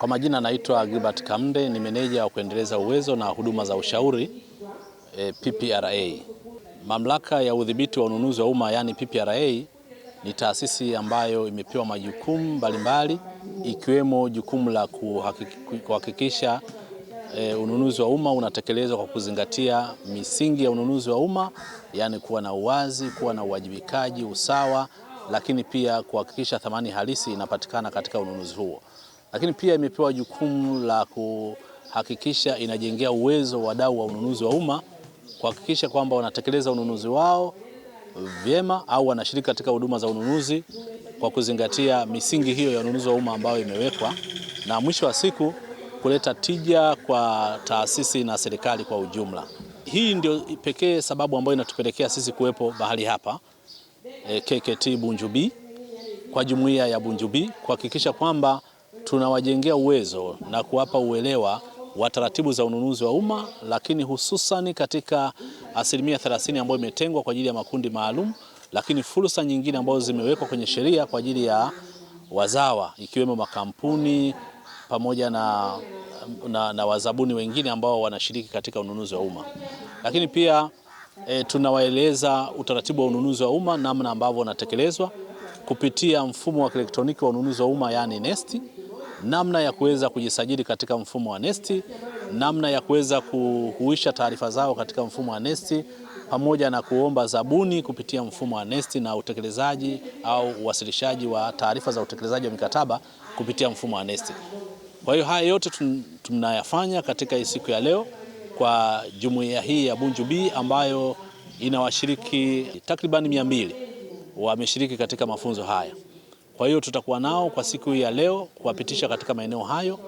Kwa majina naitwa Gilbert Kamde, ni meneja wa kuendeleza uwezo na huduma za ushauri PPRA. Mamlaka ya udhibiti wa ununuzi wa umma yani PPRA ni taasisi ambayo imepewa majukumu mbalimbali ikiwemo jukumu la kuhakikisha ununuzi wa umma unatekelezwa kwa kuzingatia misingi ya ununuzi wa umma, yani kuwa na uwazi, kuwa na uwajibikaji, usawa, lakini pia kuhakikisha thamani halisi inapatikana katika ununuzi huo. Lakini pia imepewa jukumu la kuhakikisha inajengea uwezo wadau wa ununuzi wa umma kuhakikisha kwamba wanatekeleza ununuzi wao vyema au wanashiriki katika huduma za ununuzi kwa kuzingatia misingi hiyo ya ununuzi wa umma ambayo imewekwa, na mwisho wa siku kuleta tija kwa taasisi na serikali kwa ujumla. Hii ndio pekee sababu ambayo inatupelekea sisi kuwepo mahali hapa KKKT Bunju B kwa jumuiya ya Bunju B kuhakikisha kwamba tunawajengea uwezo na kuwapa uelewa wa taratibu za ununuzi wa umma, lakini hususan katika 30% ambayo imetengwa kwa ajili ya makundi maalum, lakini fursa nyingine ambazo zimewekwa kwenye sheria kwa ajili ya wazawa ikiwemo makampuni pamoja na wazabuni wengine ambao wanashiriki katika ununuzi wa umma. Lakini pia tunawaeleza utaratibu wa ununuzi wa umma namna ambavyo unatekelezwa kupitia mfumo wa kielektroniki wa ununuzi wa umma yani NeST, namna ya kuweza kujisajili katika mfumo wa NeST, namna ya kuweza kuhuisha taarifa zao katika mfumo wa NeST, pamoja na kuomba zabuni kupitia mfumo wa NeST na utekelezaji au uwasilishaji wa taarifa za utekelezaji wa mikataba kupitia mfumo wa NeST. Kwa hiyo haya yote tunayafanya katika siku ya leo kwa jumuiya hii ya Bunju B ambayo ina washiriki takriban 200 wameshiriki katika mafunzo haya. Kwa hiyo tutakuwa nao kwa siku hii ya leo kuwapitisha katika maeneo hayo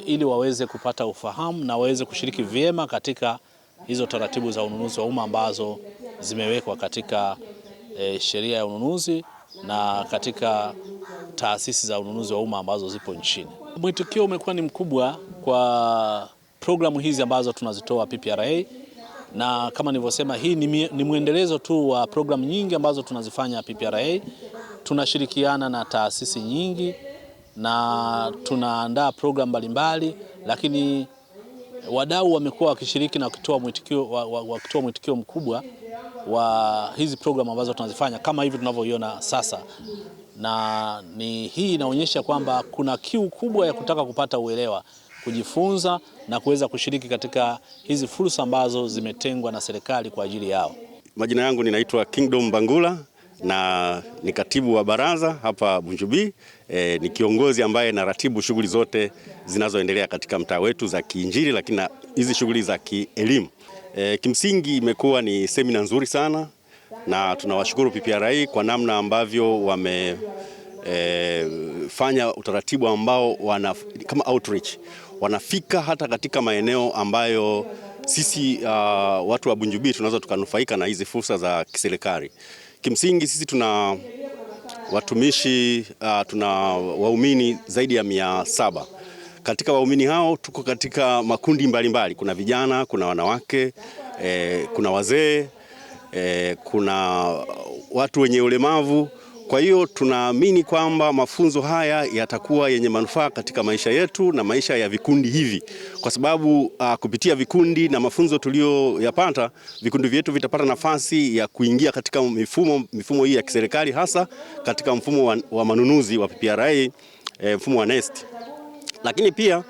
ili waweze kupata ufahamu na waweze kushiriki vyema katika hizo taratibu za ununuzi wa umma ambazo zimewekwa katika sheria ya ununuzi na katika taasisi za ununuzi wa umma ambazo zipo nchini. Mwitikio umekuwa ni mkubwa kwa programu hizi ambazo tunazitoa PPRA, na kama nilivyosema, hii ni mwendelezo tu wa programu nyingi ambazo tunazifanya PPRA. Tunashirikiana na taasisi nyingi na tunaandaa programu mbalimbali, lakini wadau wamekuwa wakishiriki na wakitoa mwitikio mkubwa wa hizi programu ambazo tunazifanya kama hivi tunavyoiona sasa, na hii inaonyesha kwamba kuna kiu kubwa ya kutaka kupata uelewa, kujifunza na kuweza kushiriki katika hizi fursa ambazo zimetengwa na serikali kwa ajili yao. Majina yangu ninaitwa Kingdom Bangula na ni katibu wa baraza hapa Bunju B. Ni kiongozi ambaye naratibu shughuli zote zinazoendelea katika mtaa wetu za kiinjili, lakini na hizi shughuli za kielimu. Kimsingi imekuwa ni semina nzuri sana na tunawashukuru PPRA kwa namna ambavyo wamefanya utaratibu ambao kama outreach wanafika hata katika maeneo ambayo sisi watu wa Bunju B tunaweza tukanufaika na hizi fursa za kiserikali. Kimsingi sisi tuna watumishi, tuna waumini zaidi ya 700. Katika waumini hao tuko katika makundi mbalimbali. Kuna vijana, kuna wanawake, kuna wazee, kuna watu wenye ulemavu. Kwa hiyo tunaamini kwamba mafunzo haya yatakuwa yenye manufaa katika maisha yetu na maisha ya vikundi hivi, kwa sababu kupitia vikundi na mafunzo tuliyoyapata, vikundi vyetu vitapata nafasi ya kuingia katika mifumo hii ya kiserikali, hasa katika mfumo wa manunuzi wa PPRA, mfumo wa NeST. Lakini pia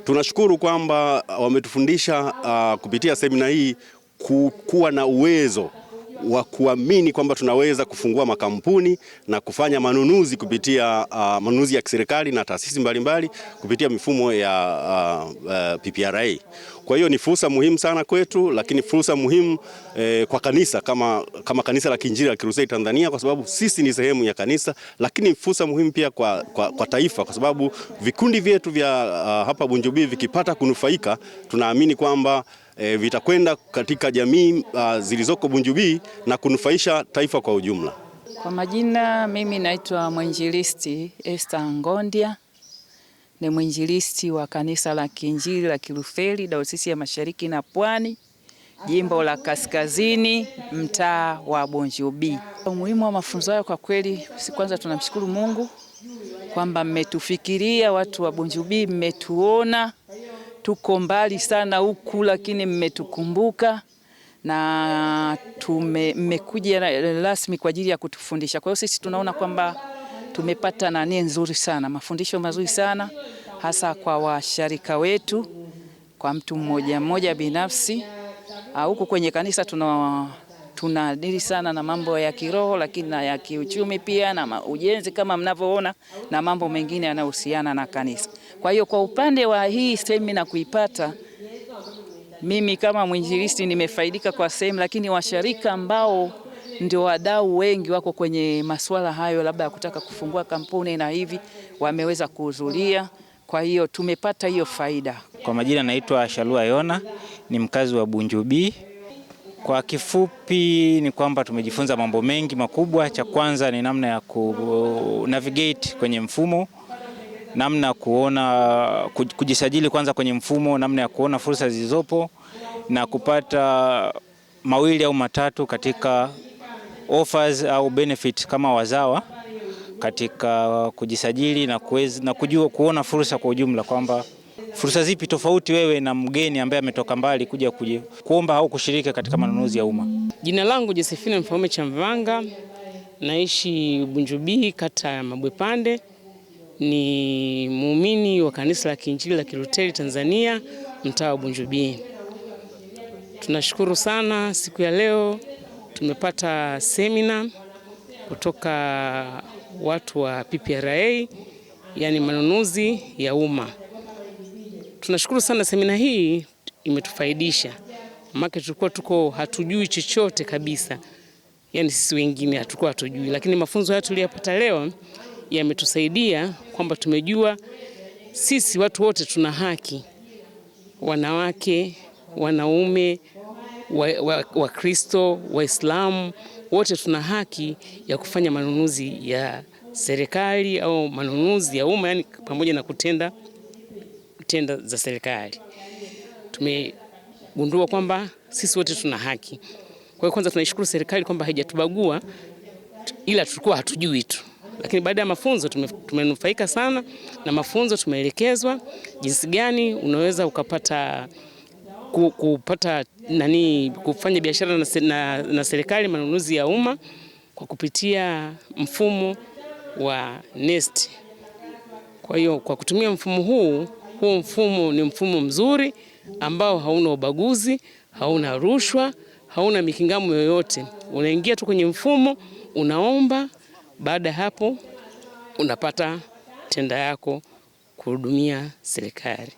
tunashukuru kwamba wametufundisha kupitia semina hii kuwa na uwezo wa kuamini kwamba tunaweza kufungua makampuni na kufanya manunuzi kupitia manunuzi ya kiserikali na taasisi mbalimbali kupitia mifumo ya PPRA. Kwa hiyo ni fursa muhimu sana kwetu, lakini fursa muhimu kwa kanisa kama kanisa la Kiinjili la Kilutheri Tanzania, kwa sababu sisi ni sehemu ya kanisa, lakini fursa muhimu pia kwa taifa, kwa sababu vikundi vyetu vya hapa Bunju B vikipata kunufaika, tunaamini kwamba vitakwenda katika jamii zilizoko Bunju B na kunufaisha taifa kwa ujumla. Kwa majina, mimi naitwa mwinjilisti Esther Ngondia. Ni mwinjilisti wa kanisa la Kiinjili la Kilutheri Dayosisi ya Mashariki na Pwani, jimbo la Kaskazini, mtaa wa Bunju B. Umuhimu wa mafunzo hayo kwa kweli, kwanza tunamshukuru Mungu kwamba mmetufikiria watu wa Bunjubi, mmetuona tuko mbali sana huku, lakini mmetukumbuka na mmekuja rasmi kwa ajili ya kutufundisha. Kwa hiyo sisi tunaona kwamba tumepata nani nzuri sana, mafundisho mazuri sana, hasa kwa washarika wetu, kwa mtu mmoja mmoja binafsi. Huku kwenye kanisa tunadili sana na mambo ya kiroho, lakini na ya kiuchumi pia, na ujenzi kama mnavyoona, na mambo mengine yanayohusiana na kanisa. Kwa hiyo kwa upande wa hii semina kuipata, mimi kama mwinjilisti nimefaidika kwa sehemu, lakini washarika ambao ndio wadau wengi wako kwenye masuala hayo, labda ya kutaka kufungua kampuni na hivi, wameweza kuhudhuria. Kwa hiyo tumepata hiyo faida. Kwa majina naitwa Shalua Yona, ni mkazi wa Bunjubi. Kwa kifupi ni kwamba tumejifunza mambo mengi makubwa. Cha kwanza ni namna ya navigate kwenye mfumo, namna kuona kujisajili kwanza kwenye mfumo, namna ya kuona fursa zilizopo na kupata mawili au matatu katika offers au benefit kama wazawa katika kujisajili na kujua kuona fursa kwa ujumla, kwamba fursa zipi tofauti wewe na mgeni ambaye ametoka mbali kuja kuomba au kushiriki katika manunuzi ya umma. Jina langu Josephine Mfaume Chamvanga, naishi Bunjubi, kata ya Mabwepande. Ni muumini wa kanisa la Kiinjili la Kilutheri Tanzania, mtaa wa Bunjubi. Tunashukuru sana siku ya leo tumepata semina kutoka watu wa PPRA, yani manunuzi ya umma. Tunashukuru sana, semina hii imetufaidisha. Maana tulikuwa hatujui chochote kabisa. Yani sisi wengine hatukuwa hatujui, lakini mafunzo haya tuliyopata leo yametusaidia kwamba tumejua sisi watu wote tuna haki. Wanawake, wanaume, Wakristo, Waislamu, wote tuna haki ya kufanya manunuzi ya serikali au manunuzi ya umma, yani pamoja na tenda za serikali. Tumegundua kwamba sisi wote tuna haki. Kwa hiyo kwanza tunaishukuru serikali kwamba haijatubagua, ila tulikuwa hatujui tu. Lakini baada ya mafunzo tumenufaika sana na mafunzo. Tumeelekezwa jinsi gani unaweza ukapata kufanya biashara na serikali, manunuzi ya umma kwa kupitia mfumo wa NeST. Kwa hiyo kwa kutumia mfumo huu mfumo ni mfumo mzuri ambao hauna ubaguzi, hauna rushwa, hauna mikingamo yoyote. Unaingia tu kwenye mfumo, unaomba, baada ya hapo unapata tenda yako kuhudumia serikali.